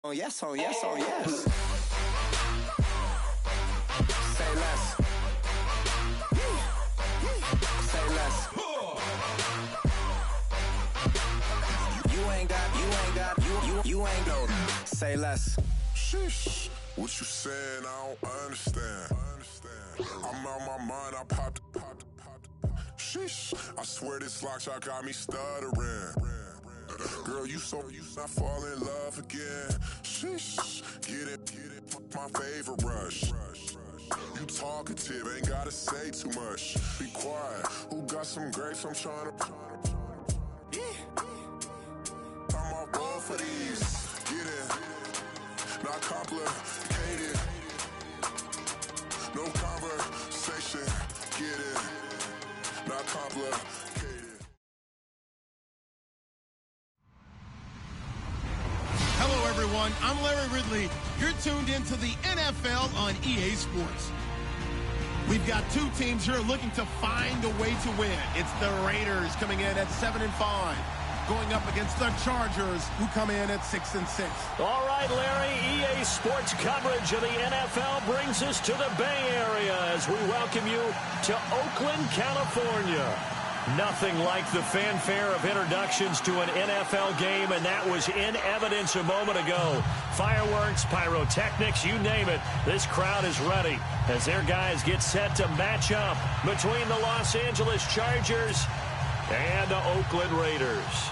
Oh yes, oh yes, oh yes. Say less. Say less. You ain't no. Say less. Sheesh, what you saying? I don't understand. I'm out my mind. I popped. Sheesh, I swear this lock shot got me stuttering. Girl, you I fall in love again. Sheesh, get it, my favorite rush. You talkative, ain't gotta say too much. Be quiet, who got some grapes? I'm trying to. I'm all roll for these. Get it, not complicated. No conversation. Get it, not complicated. Hello, everyone. I'm Larry Ridley. You're tuned into the NFL on EA Sports. We've got two teams here looking to find a way to win. It's the Raiders coming in at 7-5, going up against the Chargers, who come in at 6-6. All right, Larry, EA Sports coverage of the NFL brings us to the Bay Area as we welcome you to Oakland, California. Nothing like the fanfare of introductions to an NFL game, and that was in evidence a moment ago. Fireworks, pyrotechnics, you name it. This crowd is ready as their guys get set to match up between the Los Angeles Chargers and the Oakland Raiders.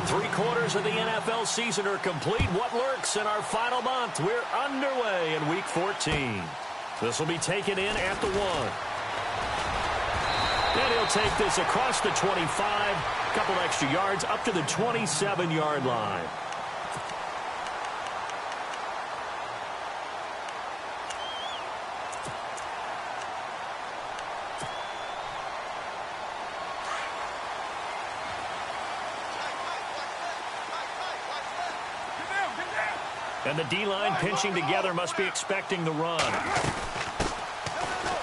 Three-quarters of the NFL season are complete. What lurks in our final month? We're underway in Week 14. This will be taken in at the 1. And he'll take this across the 25, a couple extra yards, up to the 27-yard line. And the D-line pinching together must be expecting the run.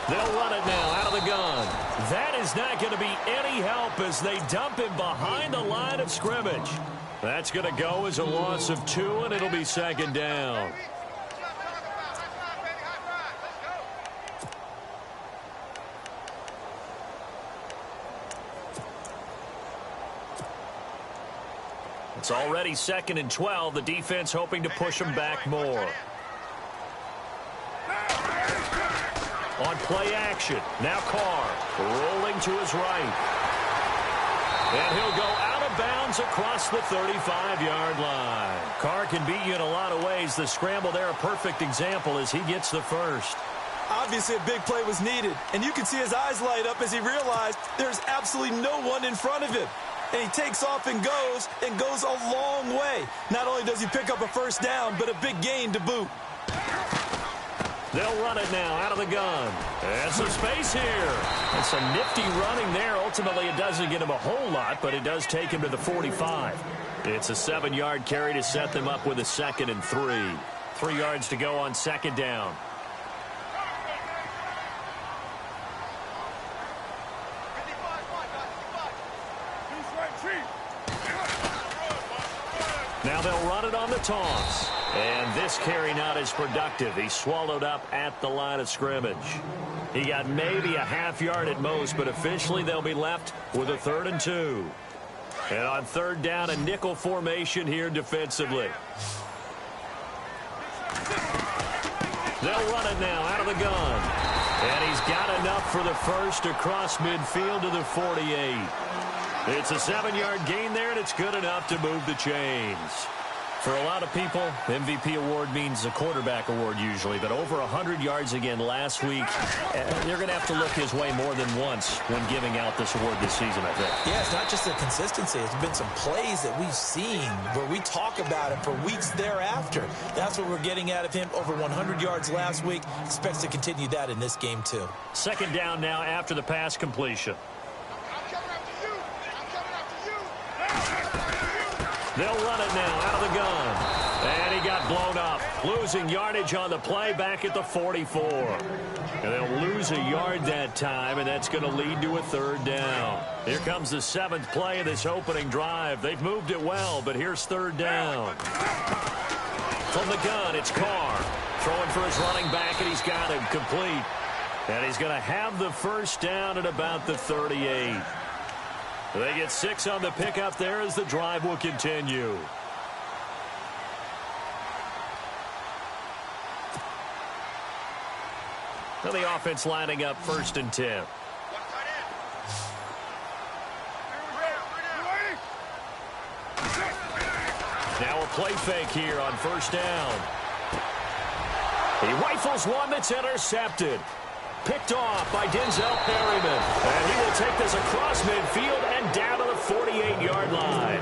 They'll run it now out of the gun. That is not going to be any help as they dump him behind the line of scrimmage. That's going to go as a loss of 2, and it'll be second down. It's already 2nd and 12. The defense hoping to push them back more. On play action, now Carr rolling to his right. And he'll go out of bounds across the 35-yard line. Carr can beat you in a lot of ways. The scramble there, a perfect example as he gets the first. Obviously, a big play was needed, and you can see his eyes light up as he realized there's absolutely no one in front of him. And he takes off and goes a long way. Not only does he pick up a first down, but a big gain to boot. They'll run it now out of the gun. And some space here. And some nifty running there. Ultimately, it doesn't get him a whole lot, but it does take him to the 45. It's a 7-yard carry to set them up with a 2nd and 3. 3 yards to go on 2nd down. Now they'll run it on the toss. And this carry not as productive. He's swallowed up at the line of scrimmage. He got maybe a half yard at most, but officially they'll be left with a 3rd and 2. And on 3rd down, a nickel formation here defensively. They'll run it now out of the gun. And he's got enough for the first across midfield to the 48. It's a 7-yard gain there, and it's good enough to move the chains. For a lot of people, MVP award means a quarterback award usually, but over 100 yards again last week, they're going to have to look his way more than once when giving out this award this season, I think. Yeah, it's not just the consistency. It's been some plays that we've seen where we talk about it for weeks thereafter. That's what we're getting out of him. Over 100 yards last week. Expects to continue that in this game, too. 2nd down now after the pass completion. They'll run it now out of the gun. And he got blown up. Losing yardage on the play back at the 44. And they'll lose a yard that time, and that's going to lead to a third down. Here comes the 7th play of this opening drive. They've moved it well, but here's third down. From the gun, it's Carr. Throwing for his running back, and he's got him complete. And he's going to have the first down at about the 38. They get 6 on the pickup there as the drive will continue. Now the offense lining up 1st and 10. Now a play fake here on 1st down. He rifles one that's intercepted. Picked off by Denzel Perryman. And he will take this across midfield and down to the 48-yard line.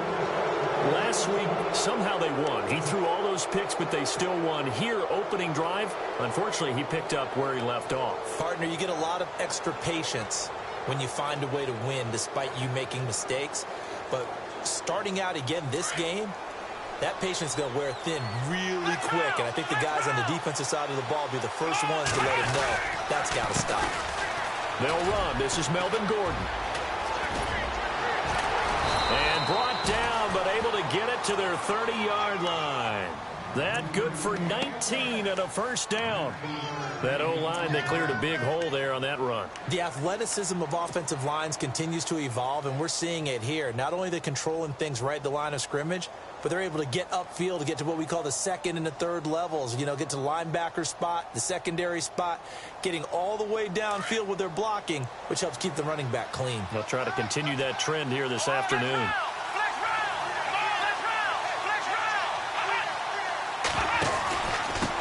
Last week, somehow they won. He threw all those picks, but they still won. Here, opening drive, unfortunately, he picked up where he left off. Partner, you get a lot of extra patience when you find a way to win despite you making mistakes. But starting out again this game, that patience is going to wear thin really quick. And I think the guys on the defensive side of the ball will be the first ones to let him know that's got to stop. They'll run. This is Melvin Gordon. And brought down, but able to get it to their 30-yard line. That good for 19 and a first down. That O-line, they cleared a big hole there on that run. The athleticism of offensive lines continues to evolve, and we're seeing it here. Not only they're controlling things right at the line of scrimmage, but they're able to get upfield to get to what we call the 2nd and the 3rd levels. You know, get to the linebacker spot, the secondary spot, getting all the way downfield with their blocking, which helps keep the running back clean. They'll try to continue that trend here this afternoon.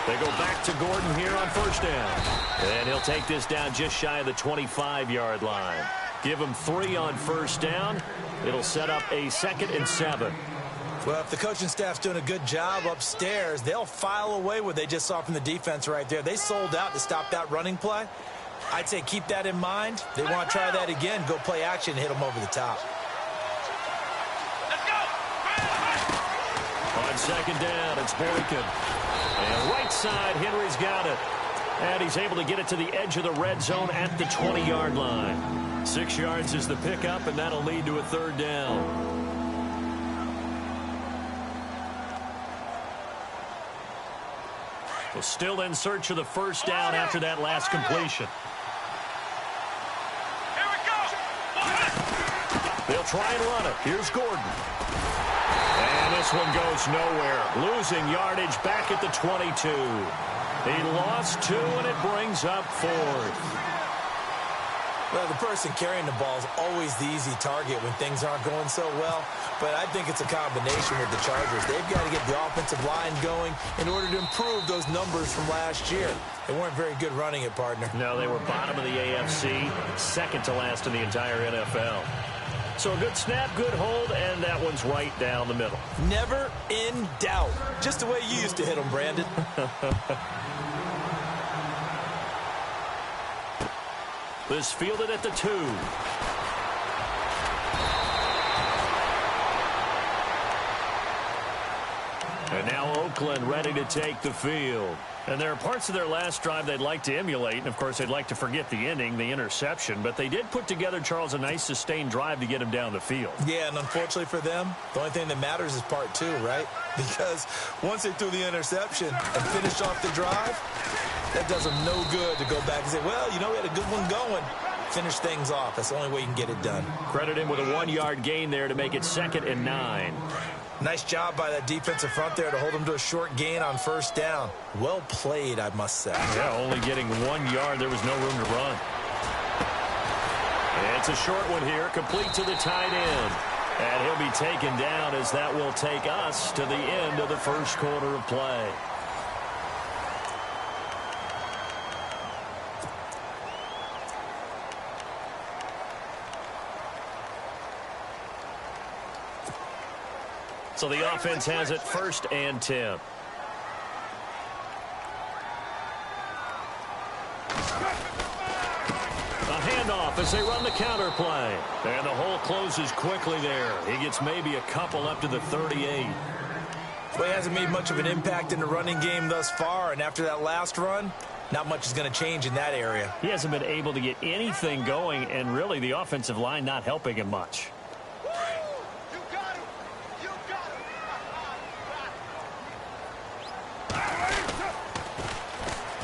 They go back to Gordon here on 1st down. And he'll take this down just shy of the 25-yard line. Give him 3 on 1st down. It'll set up a 2nd and 7. Well, if the coaching staff's doing a good job upstairs, they'll file away what they just saw from the defense right there. They sold out to stop that running play. I'd say keep that in mind. They want to try that again, go play action and hit them over the top. Let's go! On 2nd down, it's Boykin. And right side, Henry's got it. And he's able to get it to the edge of the red zone at the 20-yard line. 6 yards is the pickup, and that'll lead to a third down. Well, still in search of the first down after that last completion. Here we go. They'll try and run it. Here's Gordon. And this one goes nowhere. Losing yardage back at the 22. He lost 2, and it brings up 4th. Well, the person carrying the ball is always the easy target when things aren't going so well. But I think it's a combination with the Chargers. They've got to get the offensive line going in order to improve those numbers from last year. They weren't very good running it, partner. No, they were bottom of the AFC, 2nd to last in the entire NFL. So a good snap, good hold, and that one's right down the middle. Never in doubt. Just the way you used to hit them, Brandon. This fielded at the 2. And now Oakland ready to take the field. And there are parts of their last drive they'd like to emulate. And, of course, they'd like to forget the ending, the interception. But they did put together, Charles, a nice sustained drive to get him down the field. Yeah, and unfortunately for them, the only thing that matters is part 2, right? Because once they threw the interception and finished off the drive, that does them no good to go back and say, well, you know, we had a good one going. Finish things off. That's the only way you can get it done. Credit him with a 1-yard gain there to make it 2nd and 9. Nice job by that defensive front there to hold him to a short gain on 1st down. Well played, I must say. Yeah, only getting 1 yard. There was no room to run. And it's a short one here, complete to the tight end. And he'll be taken down as that will take us to the end of the first quarter of play. So the offense has it 1st and 10. A handoff as they run the counter play. And the hole closes quickly there. He gets maybe a couple up to the 38. Well, he hasn't made much of an impact in the running game thus far, and after that last run, not much is going to change in that area. He hasn't been able to get anything going, and really the offensive line not helping him much.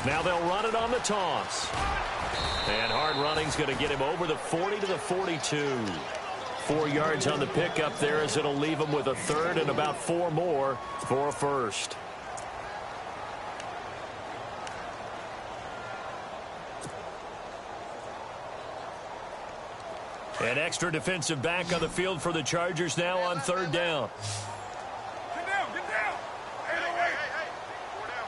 Now they'll run it on the toss. And hard running's going to get him over the 40 to the 42. 4 yards on the pickup there as it'll leave him with a third and about 4 more for a first. An extra defensive back on the field for the Chargers now on third down. Get down, get down. Hey. Four down.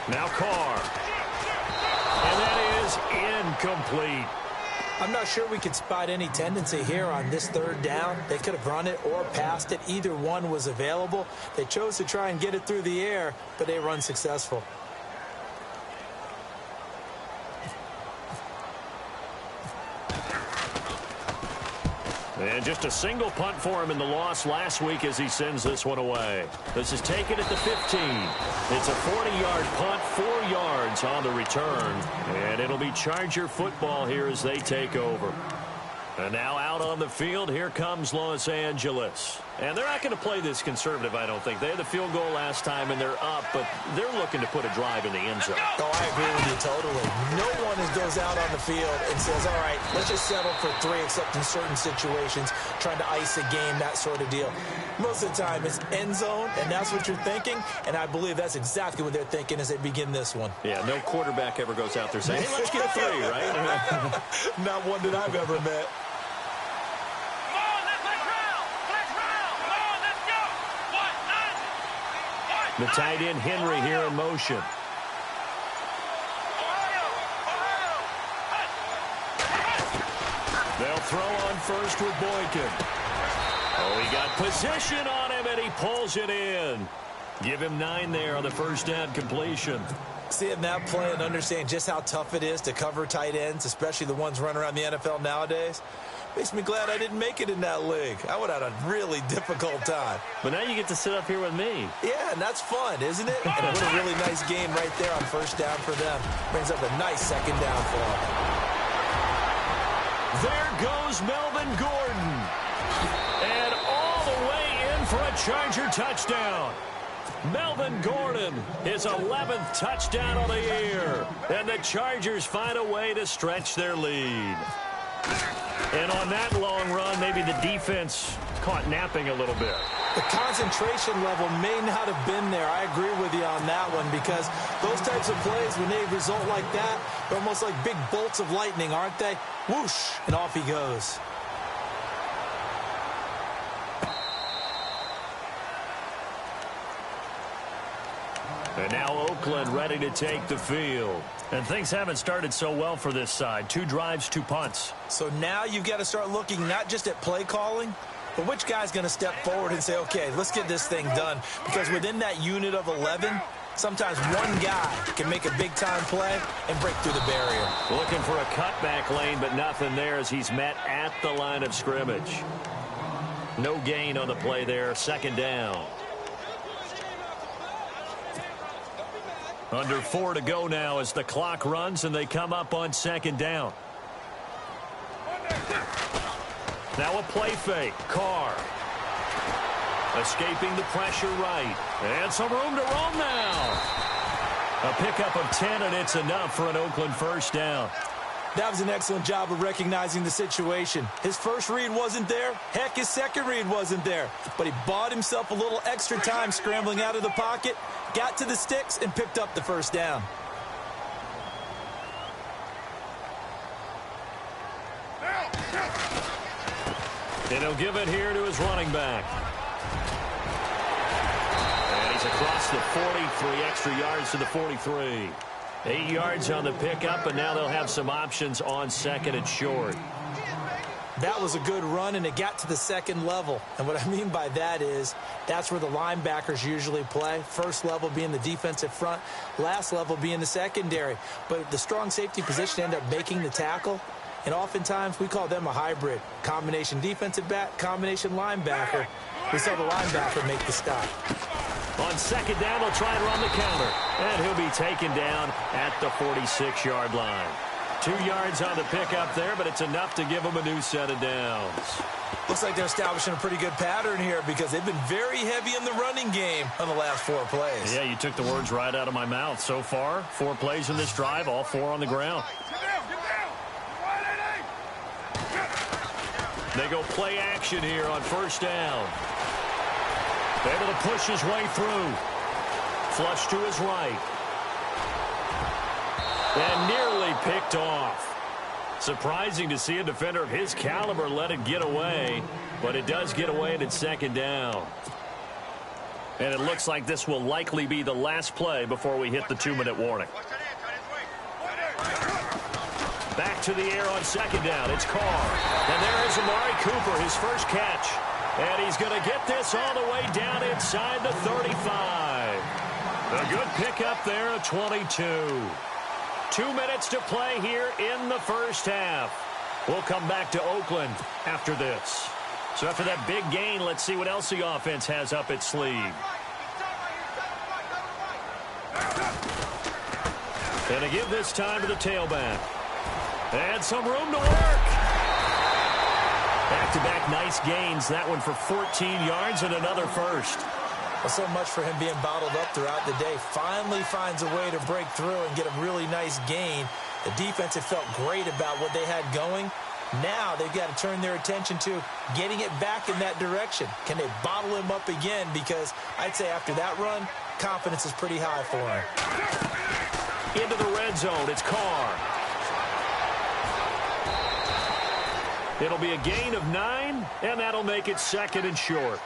Now Carr. And that is incomplete. I'm not sure we could spot any tendency here on this third down. They could have run it or passed it. Either one was available. They chose to try and get it through the air, but they were unsuccessful. And just a single punt for him in the loss last week as he sends this one away. This is taken at the 15. It's a 40-yard punt, 4 yards on the return. And it'll be Charger football here as they take over. And now out on the field, here comes Los Angeles. And they're not going to play this conservative, I don't think. They had the field goal last time, and they're up, but they're looking to put a drive in the end zone. Oh, I agree with you totally. No one goes out on the field and says, all right, let's just settle for 3, except in certain situations, trying to ice a game, that sort of deal. Most of the time, it's end zone, and that's what you're thinking, and I believe that's exactly what they're thinking as they begin this one. Yeah, no quarterback ever goes out there saying, hey, let's get 3, right? Not one that I've ever met. The tight end, Henry, here in motion. They'll throw on first with Boykin. Oh, he got position on him, and he pulls it in. Give him 9 there on the first down completion. Seeing that play and understand just how tough it is to cover tight ends, especially the ones running around the NFL nowadays, makes me glad I didn't make it in that league. I would have had a really difficult time. But now you get to sit up here with me. Yeah, and that's fun, isn't it? And what a really nice game right there on first down for them. Brings up a nice second down for them. There goes Melvin Gordon. And all the way in for a Charger touchdown. Melvin Gordon, his 11th touchdown of the year. And the Chargers find a way to stretch their lead. And on that long run, maybe the defense caught napping a little bit. The concentration level may not have been there. I agree with you on that one, because those types of plays, when they result like that, they're almost like big bolts of lightning, aren't they? Whoosh, and off he goes. And now Oakland ready to take the field. And things haven't started so well for this side. 2 drives, 2 punts. So now you've got to start looking not just at play calling, but which guy's going to step forward and say, okay, let's get this thing done. Because within that unit of 11, sometimes one guy can make a big-time play and break through the barrier. Looking for a cutback lane, but nothing there as he's met at the line of scrimmage. No gain on the play there. Second down. Under 4 to go now as the clock runs and they come up on second down. Now a play fake. Carr. Escaping the pressure right. And some room to roam now. A pickup of 10, and it's enough for an Oakland first down. That was an excellent job of recognizing the situation. His first read wasn't there. Heck, his second read wasn't there. But he bought himself a little extra time scrambling out of the pocket, got to the sticks, and picked up the first down. And he'll give it here to his running back. And he's across the 43 extra yards to the 43. 8 yards on the pickup, and now they'll have some options on second and short. That was a good run, and it got to the second level. And what I mean by that is that's where the linebackers usually play. First level being the defensive front, last level being the secondary. But the strong safety position ended up making the tackle, and oftentimes we call them a hybrid. Combination defensive back, combination linebacker. We saw the linebacker make the stop. On second down, they'll try and run the counter. And he'll be taken down at the 46-yard line. 2 yards on the pickup there, but it's enough to give them a new set of downs. Looks like they're establishing a pretty good pattern here because they've been very heavy in the running game on the last 4 plays. Yeah, you took the words right out of my mouth. So far, 4 plays in this drive, all 4 on the ground. They go play action here on first down. Able to push his way through. Flush to his right. And nearly picked off. Surprising to see a defender of his caliber let it get away, but it does get away and it's second down. And it looks like this will likely be the last play before we hit the 2-minute warning. Back to the air on second down. It's Carr. And there is Amari Cooper, his first catch. And he's going to get this all the way down inside the 35. A good pickup there at 22. 2 minutes to play here in the first half. We'll come back to Oakland after this. So after that big gain, let's see what else the offense has up its sleeve. And to give this time to the tailback. And some room to work. Back-to-back nice gains. That one for 14 yards and another first. Well, so much for him being bottled up throughout the day. Finally finds a way to break through and get a really nice gain. The defense had felt great about what they had going. Now they've got to turn their attention to getting it back in that direction. Can they bottle him up again? Because I'd say after that run, confidence is pretty high for him. Into the red zone. It's Carr. It'll be a gain of 9, and that'll make it second and short.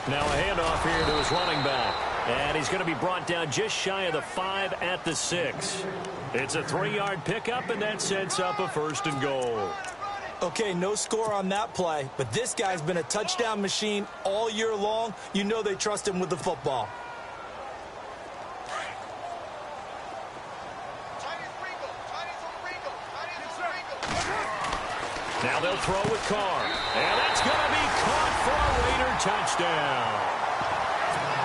Now a handoff here to his running back. And he's going to be brought down just shy of the 5 at the 6. It's a 3-yard pickup, and that sets up a first and goal. Okay, no score on that play, but this guy's been a touchdown machine all year long. You know they trust him with the football. Now they'll throw with Carr. And that's going to be caught for a Raider touchdown.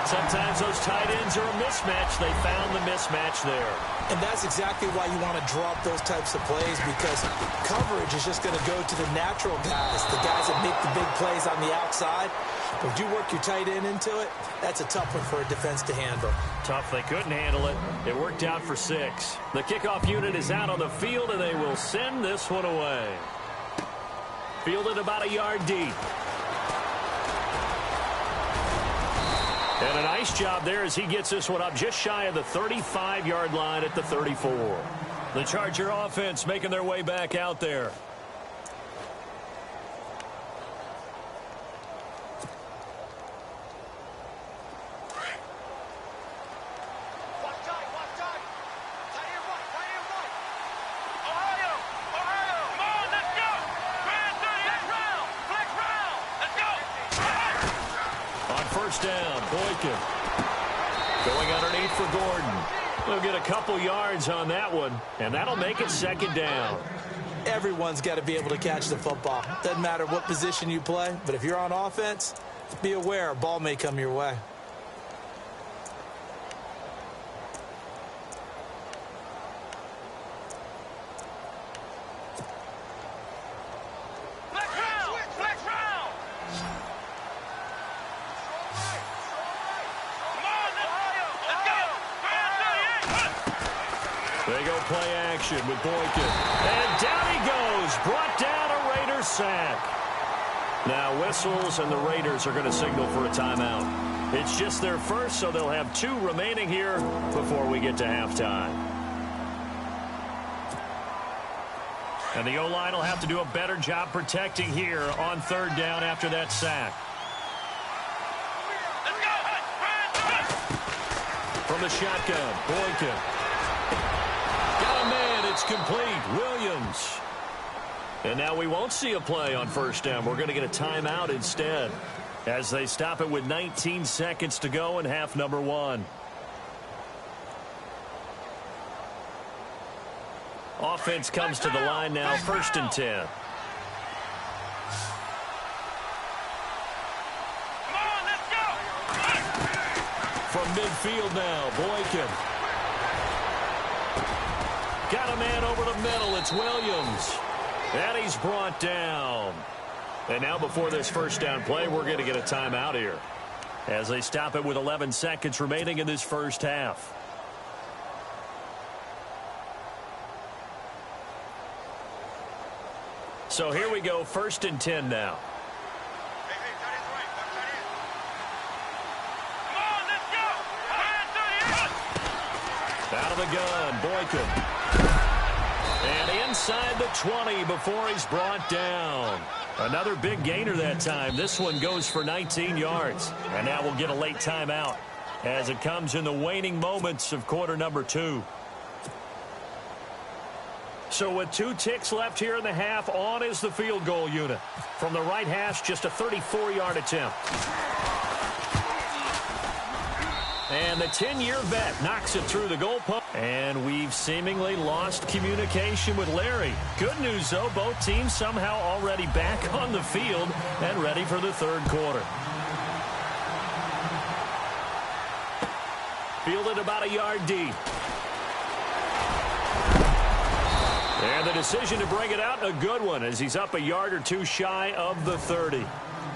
Sometimes those tight ends are a mismatch. They found the mismatch there. And that's exactly why you want to drop those types of plays, because coverage is just going to go to the natural guys, the guys that make the big plays on the outside. But if you work your tight end into it, that's a tough one for a defense to handle. Tough. They couldn't handle it. It worked out for 6. The kickoff unit is out on the field, and they will send this one away. Fielded about a yard deep. And a nice job there as he gets this one up just shy of the 35-yard line at the 34. The Charger offense making their way back out there. Down, Boykin going underneath for Gordon. They'll get a couple yards on that one, and that'll make it second down. Everyone's got to be able to catch the football. Doesn't matter what position you play, but if you're on offense, be aware a ball may come your way. Play action with Boykin. And down he goes. Brought down a Raiders sack. Now whistles, and the Raiders are going to signal for a timeout. It's just their first, so they'll have 2 remaining here before we get to halftime. And the O-line will have to do a better job protecting here on third down after that sack. From the shotgun, Boykin. Got a man, it's complete. Williams. And now we won't see a play on first down. We're going to get a timeout instead as they stop it with 19 seconds to go in half number 1. Offense comes to the line now, 1st and 10. From midfield now, Boykin. Got a man over the middle. It's Williams. And he's brought down. And now before this first down play, we're going to get a timeout here as they stop it with 11 seconds remaining in this first half. So here we go, 1st and 10 now. Out of the gun, Boykin. And inside the 20 before he's brought down. Another big gainer that time. This one goes for 19 yards. And now we'll get a late timeout as it comes in the waning moments of quarter number 2. So with 2 ticks left here in the half, on is the field goal unit. From the right hash, just a 34-yard attempt. And the 10-year vet knocks it through the goalpost. And we've seemingly lost communication with Larry. Good news, though, both teams somehow already back on the field and ready for the third quarter. Fielded about a yard deep. And the decision to bring it out, a good one, as he's up a yard or 2 shy of the 30.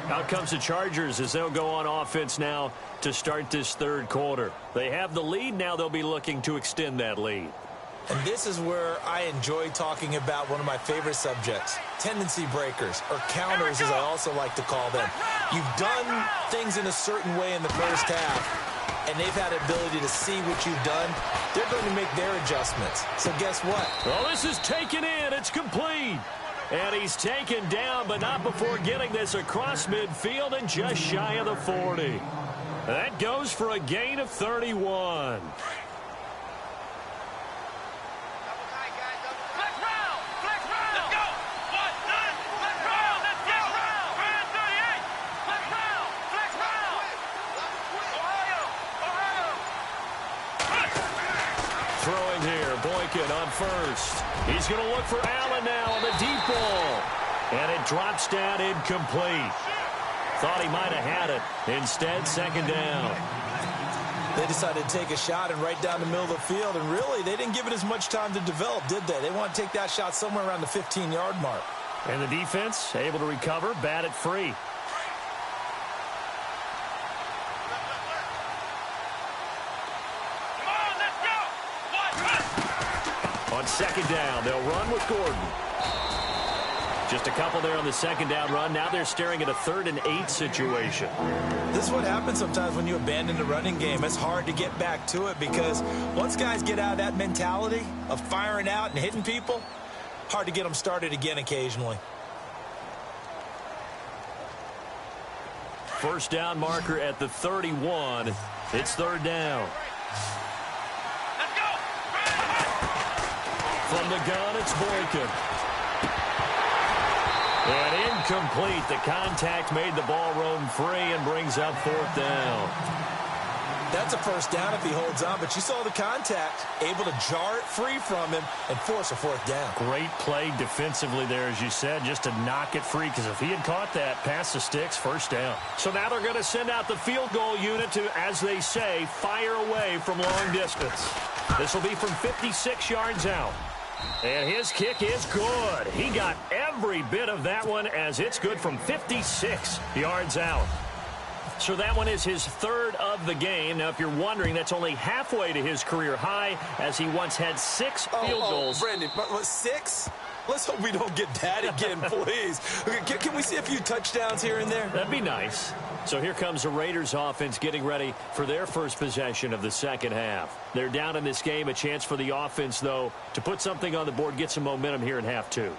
Out comes the Chargers as they'll go on offense now to start this third quarter. They have the lead. Now they'll be looking to extend that lead. And this is where I enjoy talking about one of my favorite subjects, tendency breakers, or counters as I also like to call them. You've done things in a certain way in the first half, and they've had the ability to see what you've done. They're going to make their adjustments. So guess what? Well, this is taken in. It's complete. And he's taken down, but not before getting this across midfield and just shy of the 40. That goes for a gain of 31. Throwing here, Boykin on first. He's going to look for Allen now on the deep ball. And it drops down incomplete. Thought he might have had it. Instead, second down. They decided to take a shot and right down the middle of the field. And really, they didn't give it as much time to develop, did they? They want to take that shot somewhere around the 15-yard mark. And the defense able to recover, bat it free. On second down, they'll run with Gordon. Just a couple there on the second down run. Now they're staring at a 3rd and 8 situation. This is what happens sometimes when you abandon the running game. It's hard to get back to it because once guys get out of that mentality of firing out and hitting people, hard to get them started again occasionally. First down marker at the 31. It's third down. From the gun, it's Boykin. And incomplete. The contact made the ball roam free and brings up 4th down. That's a first down if he holds on, but you saw the contact, able to jar it free from him and force a 4th down. Great play defensively there, as you said, just to knock it free, because if he had caught that, past the sticks, first down. So now they're going to send out the field goal unit to, as they say, fire away from long distance. This will be from 56 yards out. And his kick is good. He got every bit of that one, as it's good from 56 yards out. So that one is his 3rd of the game. Now, if you're wondering, that's only halfway to his career high, as he once had 6 field goals. Brendan, 6? Let's hope we don't get that again, please. Can we see a few touchdowns here and there? That'd be nice. So here comes the Raiders offense getting ready for their first possession of the second half. They're down in this game. A chance for the offense, though, to put something on the board, get some momentum here in half two.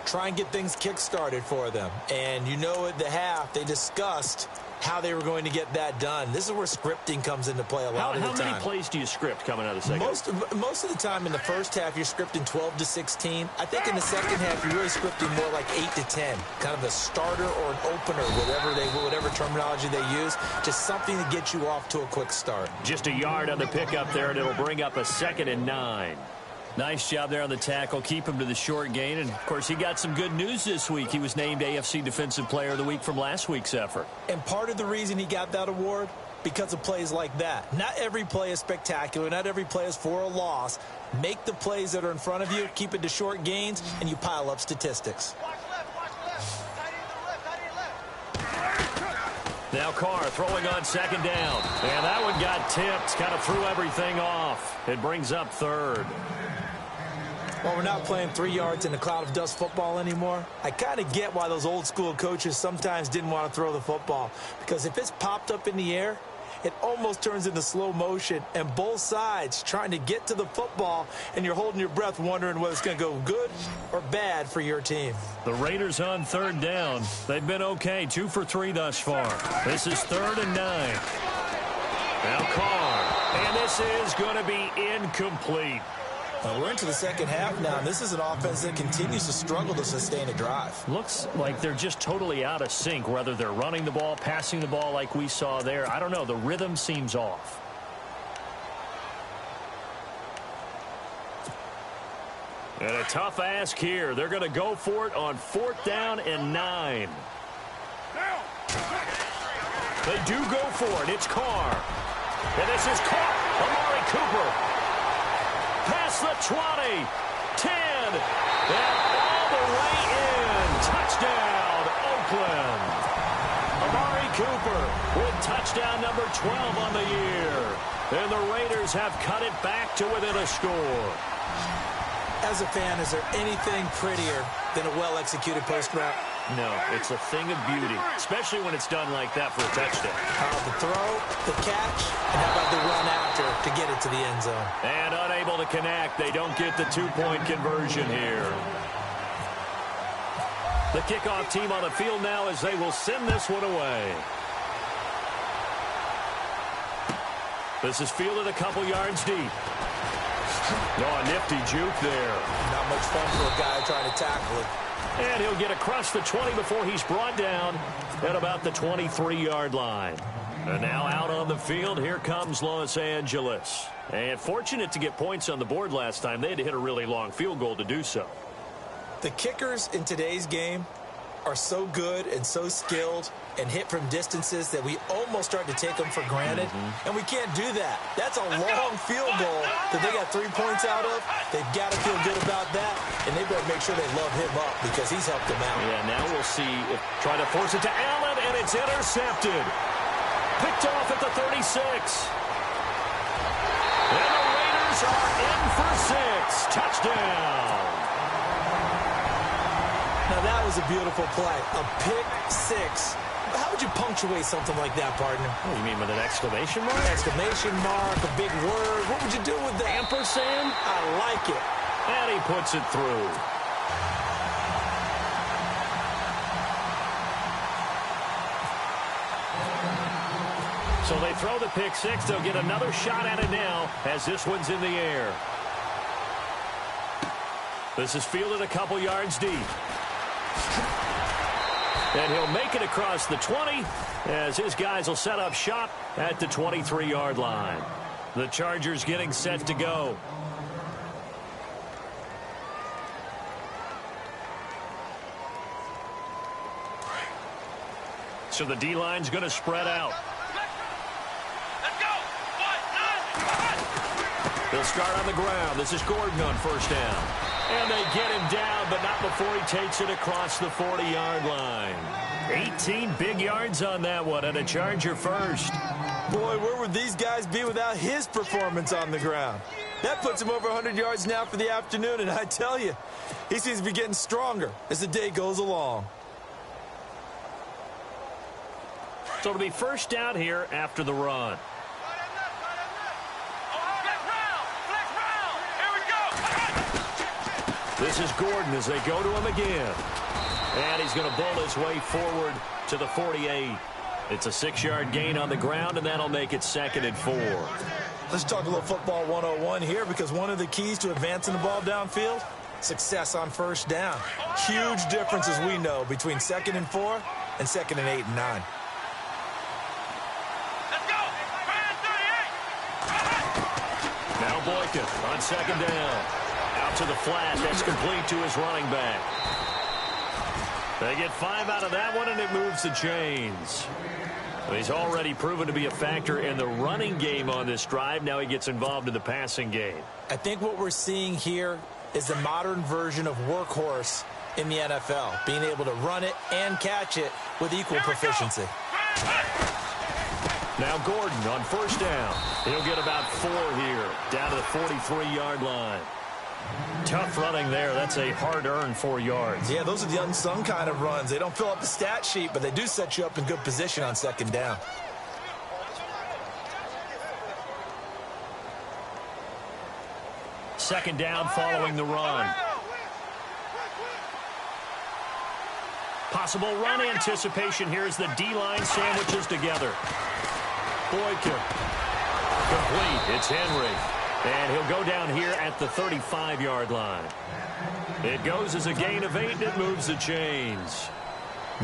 Try and get things kick-started for them. And you know at the half, they discussed how they were going to get that done. This is where scripting comes into play a lot of the time. How many plays do you script coming out of the second half? Most of the time in the first half, you're scripting 12 to 16. I think in the second half, you're really scripting more like 8 to 10. Kind of a starter or an opener, whatever terminology they use. Just something to get you off to a quick start. Just a yard on the pickup there, and it'll bring up a 2nd and 9. Nice job there on the tackle. Keep him to the short gain. And, of course, he got some good news this week. He was named AFC Defensive Player of the Week from last week's effort. And part of the reason he got that award, because of plays like that. Not every play is spectacular. Not every play is for a loss. Make the plays that are in front of you, keep it to short gains, and you pile up statistics. Now Carr throwing on 2nd down. And that one got tipped. Kind of threw everything off. It brings up 3rd. Well, we're not playing 3 yards in a cloud of dust football anymore. I kind of get why those old school coaches sometimes didn't want to throw the football. Because if it's popped up in the air, it almost turns into slow motion. And both sides trying to get to the football, and you're holding your breath wondering whether it's going to go good or bad for your team. The Raiders on 3rd down. They've been okay. 2 for 3 thus far. This is 3rd and 9. Now Carr. And this is going to be incomplete. We're into the second half now, and this is an offense that continues to struggle to sustain a drive. Looks like they're just totally out of sync, whether they're running the ball, passing the ball like we saw there. I don't know. The rhythm seems off. And a tough ask here. They're going to go for it on 4th down and 9. They do go for it. It's Carr. And this is caught. Amari Cooper. Past the 20, 10, and all the way in. Touchdown, Oakland. Amari Cooper with touchdown number 12 on the year. And the Raiders have cut it back to within a score. As a fan, is there anything prettier than a well-executed post route? No, it's a thing of beauty, especially when it's done like that for a touchdown. The throw, the catch, and how about the run after to get it to the end zone? And unable to connect. They don't get the 2-point conversion here. The kickoff team on the field now as they will send this one away. This is fielded a couple yards deep. Oh, a nifty juke there. Not much fun for a guy trying to tackle it. And he'll get across the 20 before he's brought down at about the 23-yard line. And now out on the field, here comes Los Angeles. And fortunate to get points on the board last time. They had to hit a really long field goal to do so. The kickers in today's game are so good and so skilled and hit from distances that we almost start to take them for granted. And we can't do that. That's a long field goal that they got 3 points out of. They've got to feel good about that, and they better make sure they love him up because he's helped them out. Yeah, now we'll see if try to force it to Allen, and it's intercepted. Picked off at the 36. And the Raiders are in for 6. Touchdown. Now, that was a beautiful play. A pick 6. How would you punctuate something like that, partner? What do you mean, with an exclamation mark? Exclamation mark, a big word. What would you do with that? Ampersand? I like it. And he puts it through. So they throw the pick 6. They'll get another shot at it now as this one's in the air. This is fielded a couple yards deep. And he'll make it across the 20 as his guys will set up shop at the 23-yard line. The Chargers getting set to go. So the D-line's going to spread out. They'll start on the ground. This is Gordon on 1st down. And they get him down, but not before he takes it across the 40-yard line. 18 big yards on that one, and a Charger first. Boy, where would these guys be without his performance on the ground? That puts him over 100 yards now for the afternoon, and I tell you, he seems to be getting stronger as the day goes along. So it'll be first down here after the run. This is Gordon as they go to him again. And he's going to bowl his way forward to the 48. It's a 6-yard gain on the ground, and that'll make it 2nd and 4. Let's talk a little football 101 here, because one of the keys to advancing the ball downfield, success on first down. Huge difference, as we know, between 2nd and 4 and 2nd and 8 and 9. Now Boykin on 2nd down. Out to the flat. That's complete to his running back. They get 5 out of that one, and it moves the chains. He's already proven to be a factor in the running game on this drive. Now he gets involved in the passing game. I think what we're seeing here is the modern version of workhorse in the NFL, being able to run it and catch it with equal proficiency. Now Gordon on first down. He'll get about 4 here, down to the 43-yard line. Tough running there. That's a hard-earned 4 yards. Yeah, those are the unsung kind of runs. They don't fill up the stat sheet, but they do set you up in good position on 2nd down. Second down following the run. Possible run anticipation here as the D-line sandwiches together. Boykin. Complete. It's Henry. And he'll go down here at the 35-yard line. It goes as a gain of 8, and it moves the chains.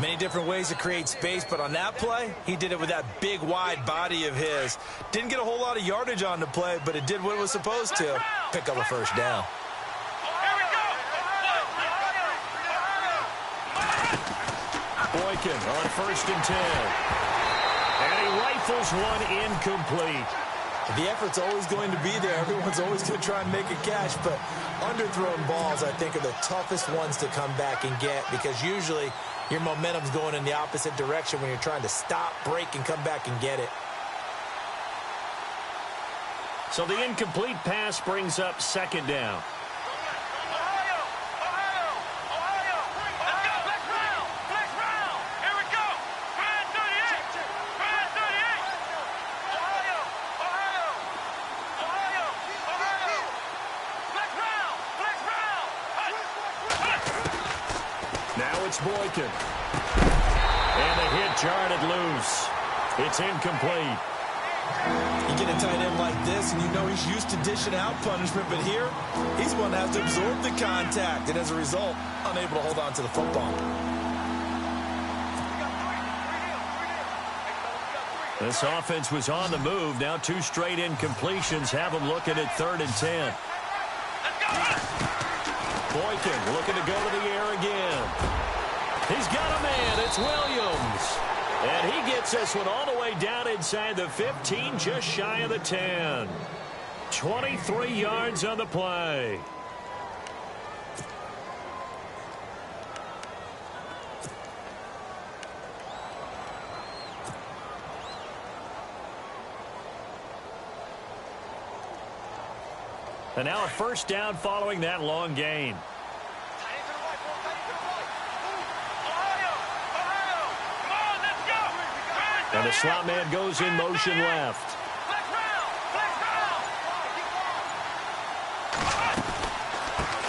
Many different ways to create space, but on that play, he did it with that big, wide body of his. Didn't get a whole lot of yardage on the play, but it did what it was supposed to. Pick up a first down. Boykin on 1st and 10. And he rifles one incomplete. The effort's always going to be there. Everyone's always going to try and make a catch, but underthrown balls, I think, are the toughest ones to come back and get, because usually your momentum's going in the opposite direction when you're trying to stop, break, and come back and get it. So the incomplete pass brings up 2nd down. Boykin. And the hit jarred loose. It's incomplete. You get a tight end like this, and you know he's used to dishing out punishment, but here, he's one that has to absorb the contact, and as a result, unable to hold on to the football. This offense was on the move. Now 2 straight incompletions have them looking at 3rd and 10. Boykin looking to go to the air again. He's got a man. It's Williams. And he gets this one all the way down inside the 15, just shy of the 10. 23 yards on the play. And now a first down following that long gain. And the slot man goes in motion left.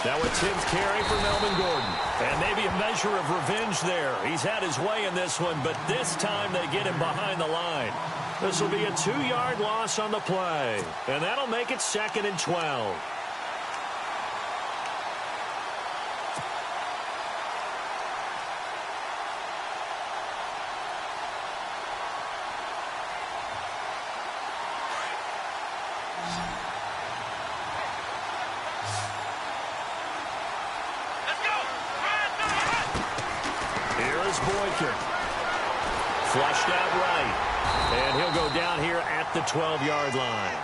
Now it's Tim's carry for Melvin Gordon. And maybe a measure of revenge there. He's had his way in this one, but this time they get him behind the line. This will be a 2-yard loss on the play. And that'll make it 2nd and 12. Boykin. Flushed out right. And he'll go down here at the 12-yard line.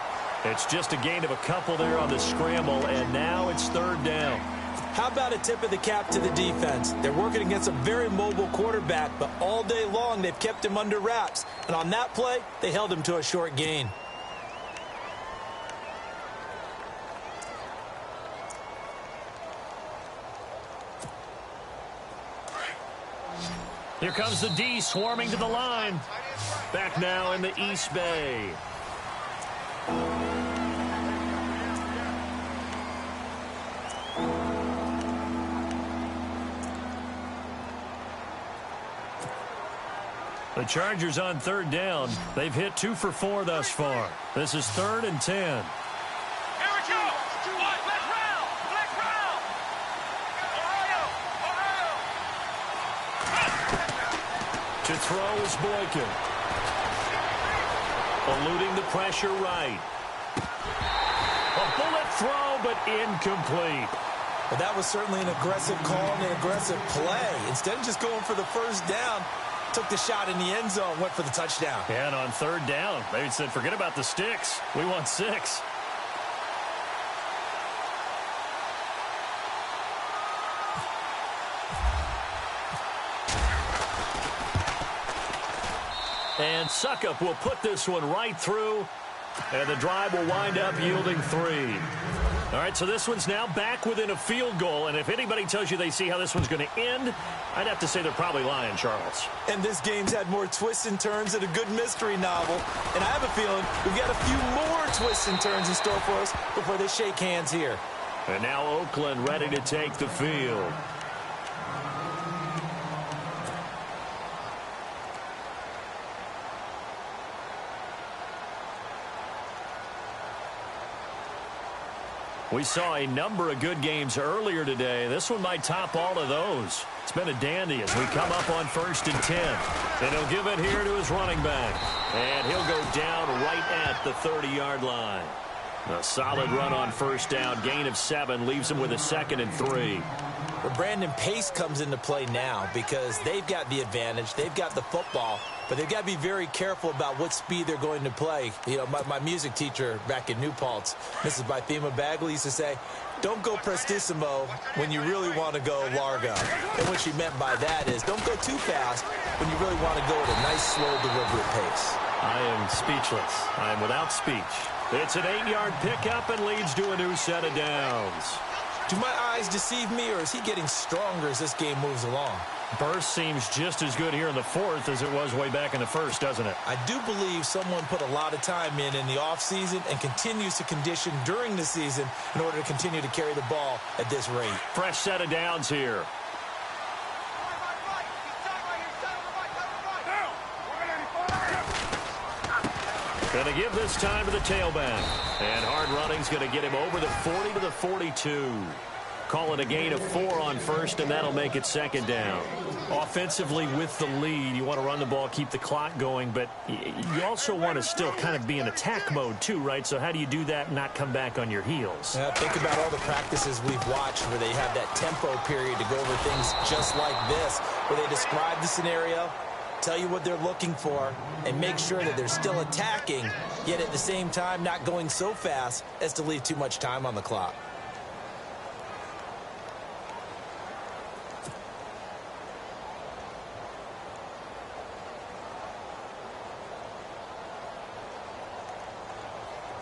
It's just a gain of a couple there on the scramble, and now it's 3rd down. How about a tip of the cap to the defense? They're working against a very mobile quarterback, but all day long they've kept him under wraps. And on that play, they held him to a short gain. Here comes the D swarming to the line. Back now in the East Bay. The Chargers on third down. They've hit 2 for 4 thus far. This is 3rd and 10. Here we go. Let's round. Let's round. Ohio. To throw is Boykin. Eluding the pressure right. A bullet throw, but incomplete. Well, that was certainly an aggressive call and an aggressive play. Instead of just going for the first down, took the shot in the end zone, went for the touchdown. Yeah, and on third down, they said, forget about the sticks. We want 6. And Suckup will put this one right through, and the drive will wind up yielding 3. All right, so this one's now back within a field goal, and if anybody tells you they see how this one's going to end, I'd have to say they're probably lying, Charles. And this game's had more twists and turns than a good mystery novel, and I have a feeling we've got a few more twists and turns in store for us before they shake hands here. And now Oakland ready to take the field. We saw a number of good games earlier today. This one might top all of those. It's been a dandy as we come up on 1st and 10. And he'll give it here to his running back. And he'll go down right at the 30-yard line. A solid run on first down. Gain of 7 leaves him with a 2nd and 3. But Brandon, pace comes into play now because they've got the advantage. They've got the football, but they've got to be very careful about what speed they're going to play. You know, my music teacher back in New Paltz, Mrs. Bythema Bagley, used to say, don't go prestissimo when you really want to go largo. And what she meant by that is don't go too fast when you really want to go at a nice, slow, deliberate pace. I am speechless. I am without speech. It's an 8-yard pickup and leads to a new set of downs. Do my eyes deceive me, or is he getting stronger as this game moves along? Burst seems just as good here in the 4th as it was way back in the 1st, doesn't it? I do believe someone put a lot of time in the offseason and continues to condition during the season in order to continue to carry the ball at this rate. Fresh set of downs here. Going to give this time to the tailback. And hard running's going to get him over the 40 to the 42. Call it a gain of 4 on first, and that'll make it 2nd down. Offensively with the lead, you want to run the ball, keep the clock going, but you also want to still kind of be in attack mode too, right? So how do you do that and not come back on your heels? Yeah, think about all the practices we've watched where they have that tempo period to go over things just like this, where they describe the scenario, tell you what they're looking for, and make sure that they're still attacking, yet at the same time not going so fast as to leave too much time on the clock.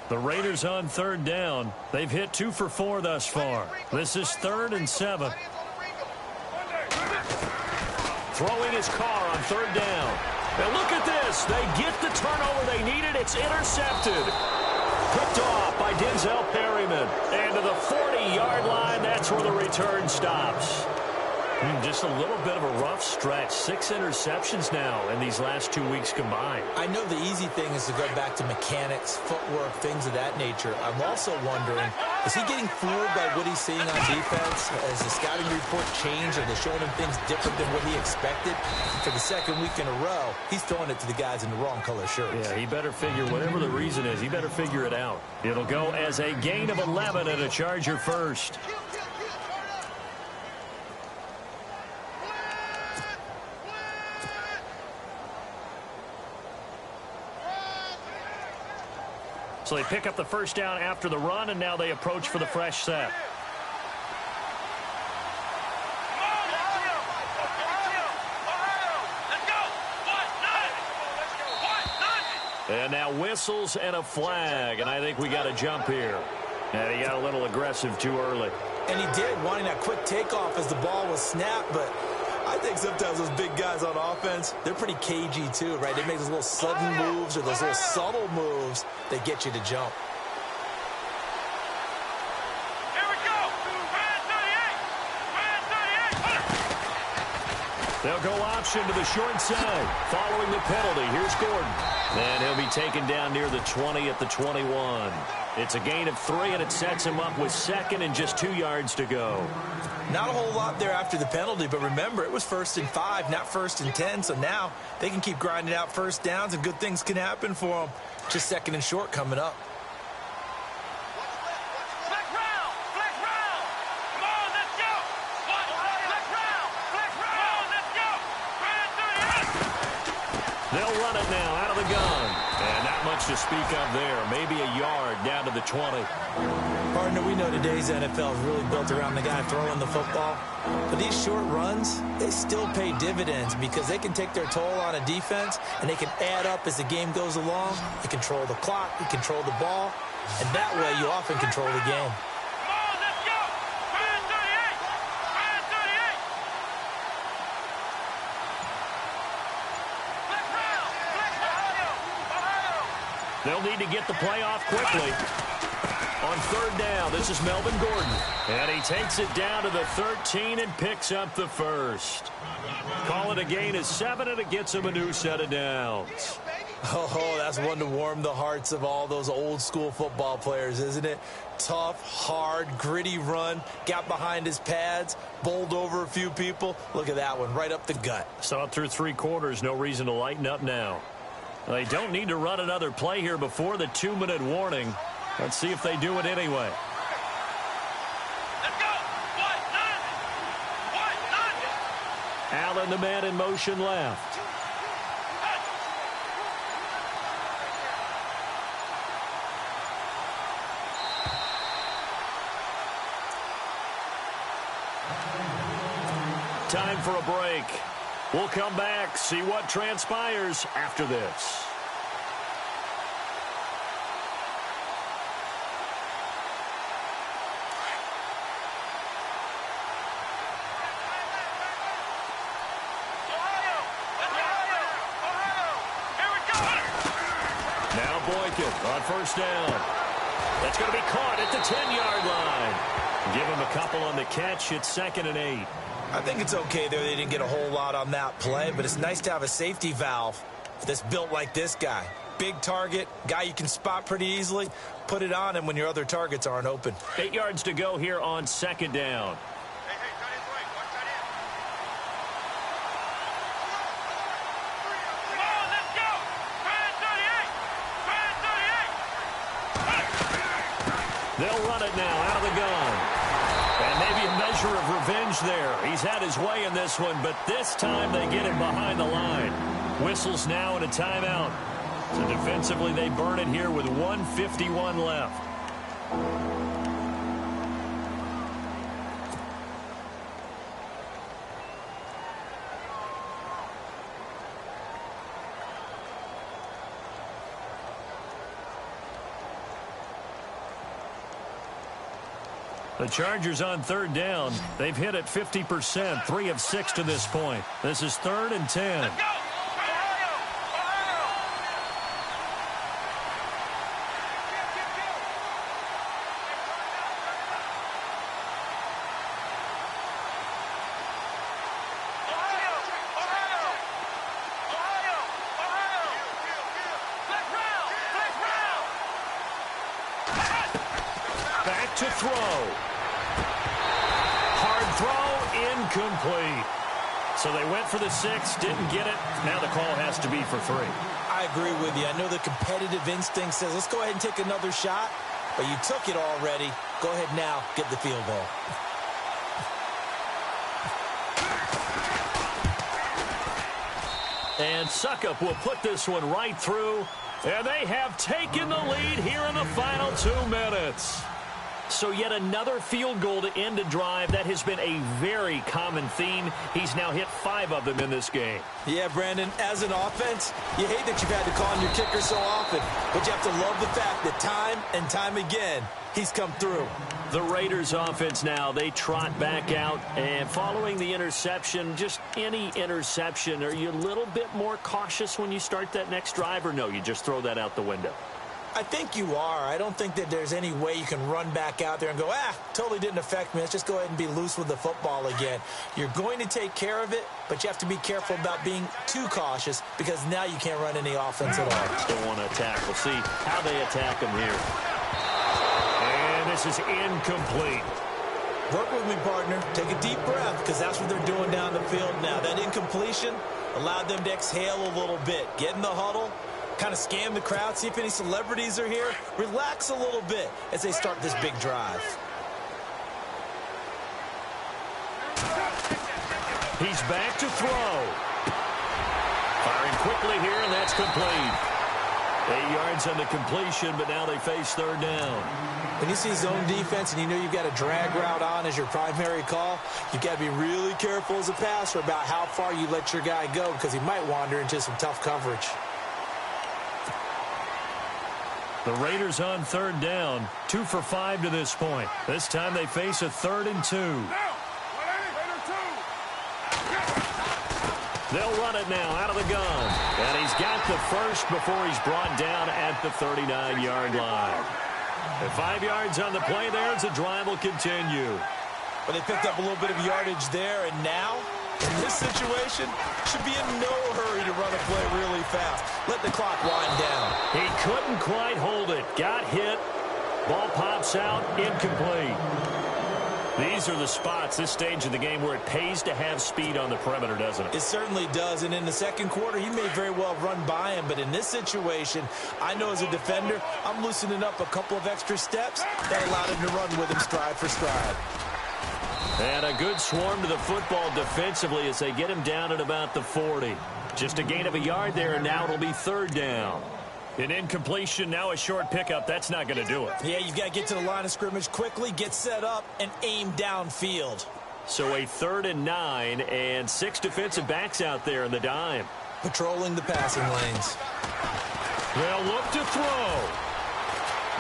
The Raiders on third down. They've hit 2 for 4 thus far. This is 3rd and 7. Throwing his car on third down. And look at this. They get the turnover they needed. It's intercepted. Picked off by Denzel Perryman. And to the 40-yard line, that's where the return stops. Just a little bit of a rough stretch. 6 interceptions now in these last 2 weeks combined. I know the easy thing is to go back to mechanics, footwork, things of that nature. I'm also wondering, is he getting fooled by what he's seeing on defense? Has the scouting report changed? Are they showing him things different than what he expected? For the 2nd week in a row, he's throwing it to the guys in the wrong color shirts. Yeah, he better figure, whatever the reason is, he better figure it out. It'll go as a gain of 11 and a Charger first. So they pick up the first down after the run, and now they approach for the fresh set. And now whistles and a flag, and I think we got a jump here. And he got a little aggressive too early. And he did, wanting that quick takeoff as the ball was snapped, but I think sometimes those big guys on offense, they're pretty cagey too, right? They make those little sudden moves or those little subtle moves that get you to jump. Here we go. Brand 38. They'll go option to the short side. Following the penalty, here's Gordon. And he'll be taken down near the 20 at the 21. It's a gain of 3, and it sets him up with second and just 2 yards to go. Not a whole lot there after the penalty, but remember, it was 1st and 5, not 1st and 10, so now they can keep grinding out first downs, and good things can happen for them. Just 2nd and short coming up. Flex round. Flex round. Come on, let's go. Flex round. Flex round. Let's go. Brand 38. They'll run it now out of the gun. And not much to speak of there. Maybe a yard down to the 20. Partner, we know today's NFL is really built around the guy throwing the football. But these short runs, they still pay dividends because they can take their toll on a defense, and they can add up as the game goes along. You control the clock, you control the ball, and that way you often control the game. Come on, let's go. Brand 38. Brand 38. Flex round. Flex round. They'll need to get the play off quickly. On 3rd down, this is Melvin Gordon. And he takes it down to the 13 and picks up the first. Call it a gain of 7, and it gets him a new set of downs. Oh, that's one to warm the hearts of all those old-school football players, isn't it? Tough, hard, gritty run, got behind his pads, bowled over a few people. Look at that one, right up the gut. Saw it through 3 quarters, no reason to lighten up now. They don't need to run another play here before the 2-minute warning. Let's see if they do it anyway. Let's go. Allen, the man in motion left. Time for a break. We'll come back, see what transpires after this. On 1st down. That's going to be caught at the 10-yard line. Give him a couple on the catch. It's 2nd and 8. I think it's okay there. They didn't get a whole lot on that play, but it's nice to have a safety valve that's built like this guy. Big target, guy you can spot pretty easily. Put it on him when your other targets aren't open. 8 yards to go here on 2nd down. They'll run it now out of the gun. And maybe a measure of revenge there. He's had his way in this one, but this time they get him behind the line. Whistles now and a timeout. So defensively they burn it here with 1:51 left. The Chargers on 3rd down. They've hit it 50%, 3 of 6 to this point. This is 3rd and 10. Let's go. Back to throw. Hard throw, incomplete. So they went for the 6, didn't get it. Now the call has to be for 3. I agree with you. I know the competitive instinct says, let's go ahead and take another shot, but you took it already. Go ahead now, get the field goal. And Suckup will put this one right through. And they have taken the lead here in the final 2 minutes. So yet another field goal to end a drive. That has been a very common theme. He's now hit 5 of them in this game. Yeah, Brandon, as an offense, you hate that you've had to call on your kicker so often, but you have to love the fact that time and time again, he's come through. The Raiders offense now, they trot back out, and following the interception, just any interception, are you a little bit more cautious when you start that next drive, or no, you just throw that out the window? I think you are. I don't think that there's any way you can run back out there and go, totally didn't affect me. Let's just go ahead and be loose with the football again. You're going to take care of it, but you have to be careful about being too cautious because now you can't run any offense at all. Still want to attack. We'll see how they attack him here. And this is incomplete. Work with me, partner. Take a deep breath because that's what they're doing down the field now. That incompletion allowed them to exhale a little bit. Get in the huddle. Kind of scan the crowd, see if any celebrities are here. Relax a little bit as they start this big drive. He's back to throw. Firing quickly here, and that's complete. 8 yards on the completion, but now they face third down. When you see zone defense and you know you've got a drag route on as your primary call, you've got to be really careful as a passer about how far you let your guy go because he might wander into some tough coverage. The Raiders on third down, 2 for 5 to this point. This time they face a 3rd and 2. They'll run it now out of the gun. And he's got the first before he's brought down at the 39-yard line. And 5 yards on the play there as the drive will continue. But they picked up a little bit of yardage there, and now, in this situation, should be in no hurry to run a play really fast. Let the clock wind down. He couldn't quite hold it. Got hit. Ball pops out. Incomplete. These are the spots, this stage of the game, where it pays to have speed on the perimeter, doesn't it? It certainly does. And in the second quarter, he may very well run by him. But in this situation, I know as a defender, I'm loosening up a couple of extra steps that allowed him to run with him stride for stride. And a good swarm to the football defensively as they get him down at about the 40. Just a gain of a yard there, and now it'll be third down. An incompletion, now a short pickup. That's not going to do it. Yeah, you've got to get to the line of scrimmage quickly, get set up, and aim downfield. So a 3rd and 9, and 6 defensive backs out there in the dime. Patrolling the passing lanes. They'll look to throw.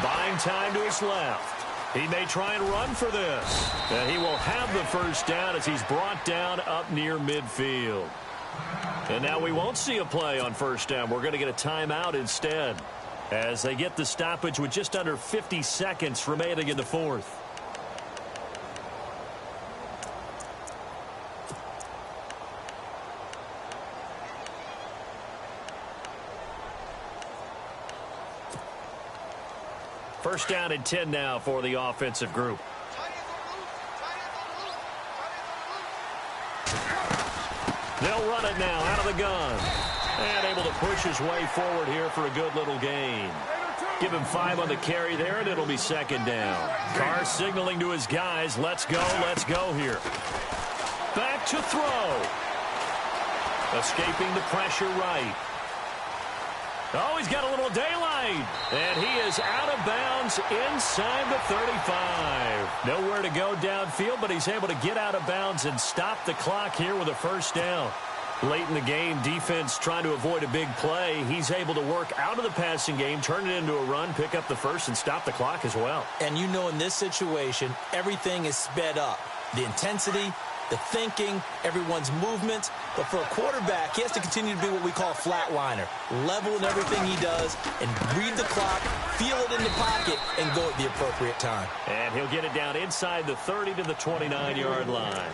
Buying time to his left. He may try and run for this. And he will have the first down as he's brought down up near midfield. And now we won't see a play on first down. We're going to get a timeout instead as they get the stoppage with just under 50 seconds remaining in the fourth. First down and 10 now for the offensive group. They'll run it now out of the gun. And able to push his way forward here for a good little gain. Give him 5 on the carry there, and it'll be second down. Carr signaling to his guys, let's go here. Back to throw. Escaping the pressure right. Oh, he's got a little daylight. And he is out of bounds inside the 35. Nowhere to go downfield, but he's able to get out of bounds and stop the clock here with a first down. Late in the game, defense trying to avoid a big play. He's able to work out of the passing game, turn it into a run, pick up the first, and stop the clock as well. And you know in this situation, everything is sped up. The intensity, the thinking, everyone's movement. But for a quarterback, he has to continue to be what we call a flatliner. Level in everything he does and read the clock, feel it in the pocket, and go at the appropriate time. And he'll get it down inside the 30 to the 29-yard line.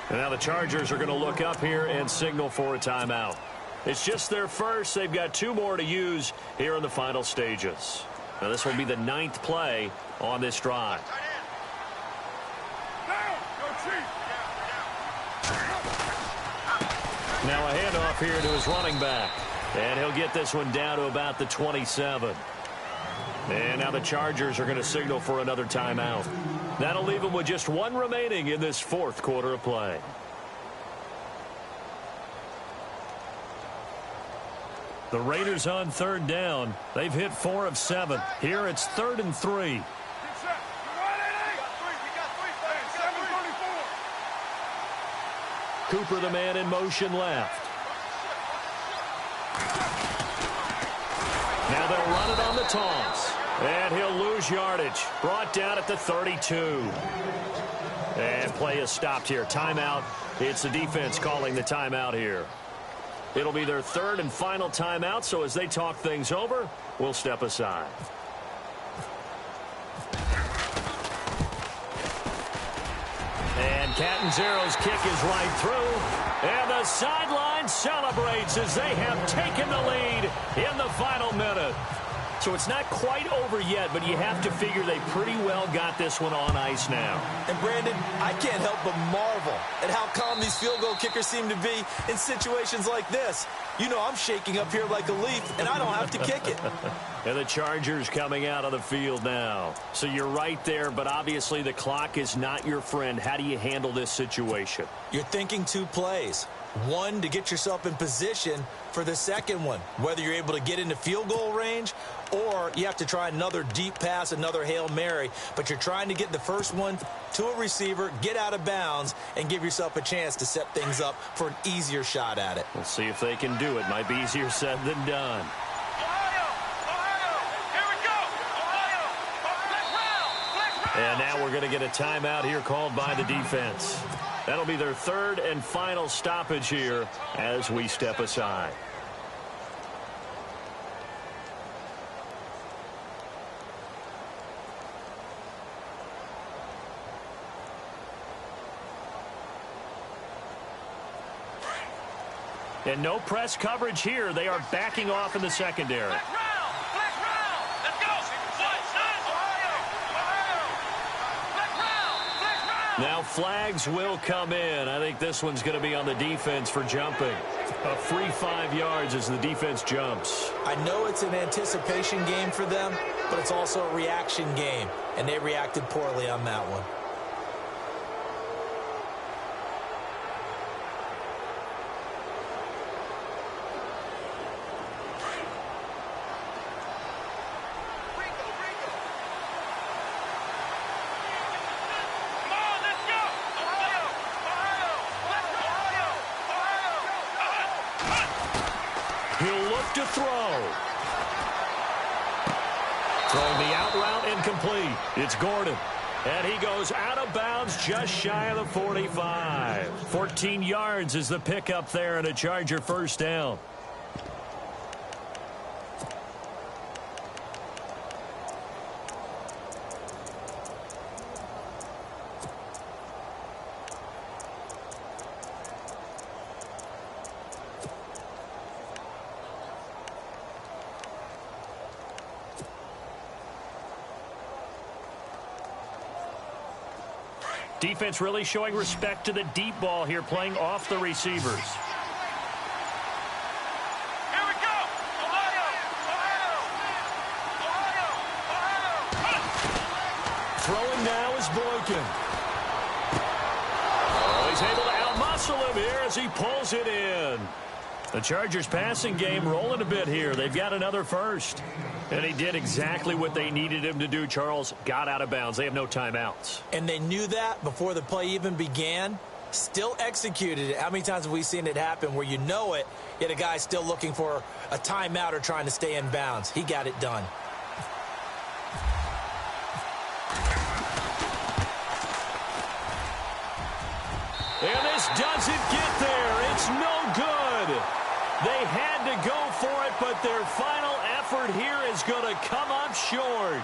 And now the Chargers are going to look up here and signal for a timeout. It's just their first. They've got 2 more to use here in the final stages. Now this will be the 9th play on this drive. Now a handoff here to his running back. And he'll get this one down to about the 27. And now the Chargers are going to signal for another timeout. That'll leave them with just 1 remaining in this 4th quarter of play. The Raiders on third down. They've hit 4 of 7. Here it's 3rd and 3. Cooper, the man in motion left. Now they'll run it on the toss. And he'll lose yardage. Brought down at the 32. And play is stopped here. Timeout. It's the defense calling the timeout here. It'll be their third and final timeout, so as they talk things over, we'll step aside. And Catanzero's kick is right through. And the sideline celebrates as they have taken the lead in the final minute. So it's not quite over yet, but you have to figure they pretty well got this one on ice now. And, Brandon, I can't help but marvel at how calm these field goal kickers seem to be in situations like this. You know I'm shaking up here like a leaf, and I don't have to kick it. And the Chargers coming out of the field now. So you're right there, but obviously the clock is not your friend. How do you handle this situation? You're thinking two plays. One, to get yourself in position for the second one, whether you're able to get into field goal range or you have to try another deep pass, another Hail Mary, but you're trying to get the first one to a receiver, get out of bounds, and give yourself a chance to set things up for an easier shot at it. We'll see if they can do it. Might be easier said than done. And now we're going to get a timeout here called by the defense. That'll be their third and final stoppage here as we step aside. And no press coverage here. They are backing off in the secondary. Now flags will come in. I think this one's going to be on the defense for jumping. A free 5 yards as the defense jumps. I know it's an anticipation game for them, but it's also a reaction game, and they reacted poorly on that one. To throw. Throwing the out route incomplete. It's Gordon. And he goes out of bounds just shy of the 45. 14 yards is the pickup there and a Charger first down. Defense really showing respect to the deep ball here, playing off the receivers. Here we go! Ohio! Throwing now is Boykin. Oh, he's able to outmuscle him here as he pulls it in. The Chargers passing game rolling a bit here. They've got another first. And he did exactly what they needed him to do, Charles. Got out of bounds. They have no timeouts. And they knew that before the play even began. Still executed it. How many times have we seen it happen where you know it, yet a guy's still looking for a timeout or trying to stay in bounds? He got it done. And this doesn't get there. It's no good. They had to go for it, but their final effort here is going to come up short.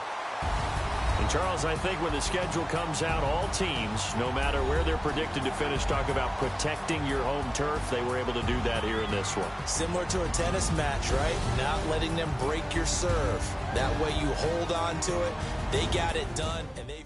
And Charles, I think when the schedule comes out, all teams, no matter where they're predicted to finish, talk about protecting your home turf. They were able to do that here in this one. Similar to a tennis match, right? Not letting them break your serve. That way you hold on to it. They got it done, and they